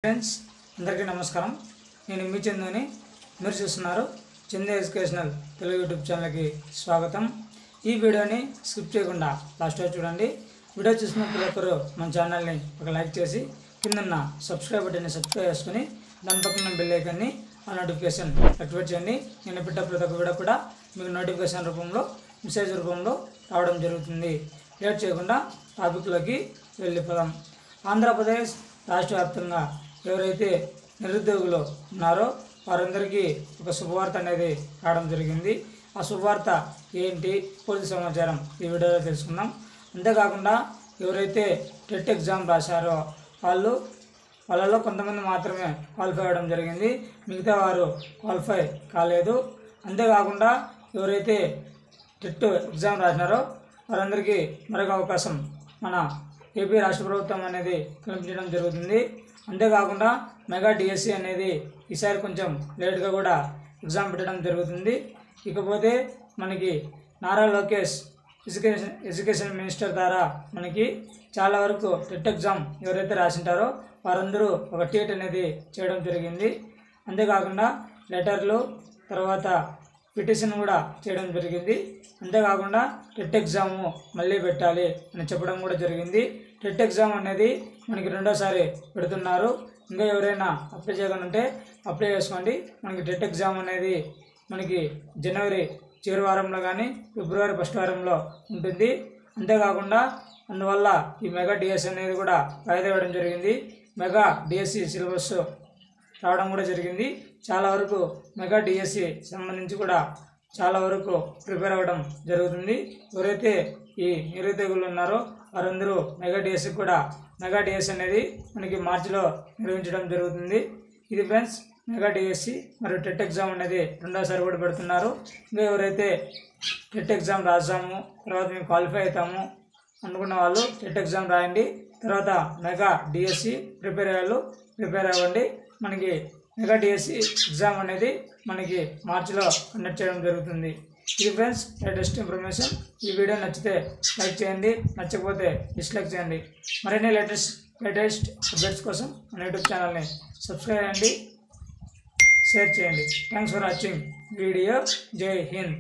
Friends అందరికీ నమస్కారం. నేను మీ చందుని. మీరు చూస్తున్నారు చందు ఎడ్యుకేషనల్ తెలుగు యూట్యూబ్ ఛానల్కి స్వాగతం. ఈ వీడియోని స్కిప్ చేయకుండా లాస్ట్ వరకు చూడండి. వీడియో చూసిన ప్రతి ఒక్కరు మన ఛానల్ని ఒక లైక్ చేసి కిందన్న సబ్స్క్రైబ్ బటన్ని సబ్స్క్రైబ్ చేసుకుని దాని పక్కన బెల్ ఐకాన్ని ఆ నోటిఫికేషన్ యాక్టివేట్ చేయండి. నేను పెట్టే ప్రతి ఒక్క వీడియో కూడా మీకు నోటిఫికేషన్ రూపంలో మెసేజ్ రూపంలో రావడం జరుగుతుంది. లేట్ చేయకుండా టాపిక్లోకి వెళ్ళిపోదాం. ఆంధ్రప్రదేశ్ రాష్ట్ర వ్యాప్తంగా ఎవరైతే నిరుద్యోగులు ఉన్నారో వారందరికీ ఒక శుభవార్త అనేది రావడం జరిగింది. ఆ శుభవార్త ఏంటి, పూర్తి సమాచారం ఈ వీడియోలో తెలుసుకుందాం. అంతేకాకుండా ఎవరైతే టెట్ ఎగ్జామ్ రాశారో వాళ్ళలో కొంతమంది మాత్రమే క్వాలిఫై అవ్వడం జరిగింది, మిగతా వారు క్వాలిఫై కాలేదు. అంతేకాకుండా ఎవరైతే టెట్ ఎగ్జామ్ రాసినారో వారందరికీ మరొక అవకాశం మన ఏపీ రాష్ట్ర ప్రభుత్వం అనేది కల్పించడం జరుగుతుంది. అంతేకాకుండా మెగా డిఎస్సి అనేది ఈసారి కొంచెం లేట్గా కూడా ఎగ్జామ్ పెట్టడం జరుగుతుంది. ఇకపోతే మనకి నారా లోకేష్ ఎడ్యుకేషన్ మినిస్టర్ ద్వారా మనకి చాలా వరకు టెట్ ఎగ్జామ్ ఎవరైతే రాసింటారో వారందరూ ఒక టీట్ అనేది చేయడం జరిగింది. అంతేకాకుండా లెటర్లు తర్వాత పిటిషన్ కూడా చేయడం జరిగింది. అంతేకాకుండా టెట్ ఎగ్జాము మళ్ళీ పెట్టాలి అని చెప్పడం కూడా జరిగింది. టెట్ ఎగ్జామ్ అనేది మనకి రెండోసారి పెడుతున్నారు. ఇంకా ఎవరైనా అప్లై చేయకుండా అప్లై చేసుకోండి. మనకి టెట్ ఎగ్జామ్ అనేది మనకి జనవరి చివరి వారంలో కానీ ఫిబ్రవరి ఫస్ట్ వారంలో ఉంటుంది. అంతేకాకుండా అందువల్ల ఈ మెగా డిఎస్సి అనేది కూడా వాయిదా వేయడం జరిగింది. మెగా డిఎస్సి సిలబస్ రావడం కూడా జరిగింది. చాలా వరకు మెగా డిఎస్సి సంబంధించి కూడా చాలా వరకు ప్రిపేర్ అవ్వడం జరుగుతుంది. ఎవరైతే ఈ నిరుద్యోగులు ఉన్నారో వారందరూ మెగా డిఎస్సి అనేది మనకి మార్చిలో నిర్వహించడం జరుగుతుంది. ఇది ఫ్రెండ్స్ మెగా డిఎస్సి మరియు టెట్ ఎగ్జామ్ అనేది రెండోసారి కూడా పెడుతున్నారు. ఇంకా ఎవరైతే టెట్ ఎగ్జామ్ రాసాము తర్వాత మేము క్వాలిఫై అవుతాము అనుకున్న వాళ్ళు టెట్ ఎగ్జామ్ రాయండి. తర్వాత మెగా డిఎస్సి ప్రిపేర్ అవ్వండి. మనకి మెగా డిఎస్సి ఎగ్జామ్ అనేది మనకి మార్చిలో కండక్ట్ చేయడం జరుగుతుంది. ఇది ఫ్రెండ్స్ లేటెస్ట్ ఇన్ఫర్మేషన్. ఈ వీడియో నచ్చితే లైక్ చేయండి, నచ్చకపోతే డిస్లైక్ చేయండి. మరిన్ని లేటెస్ట్ అప్డేట్స్ కోసం మన యూట్యూబ్ ఛానల్ని సబ్స్క్రైబ్ చేయండి, షేర్ చేయండి. Thanks for watching video. జై హింద్.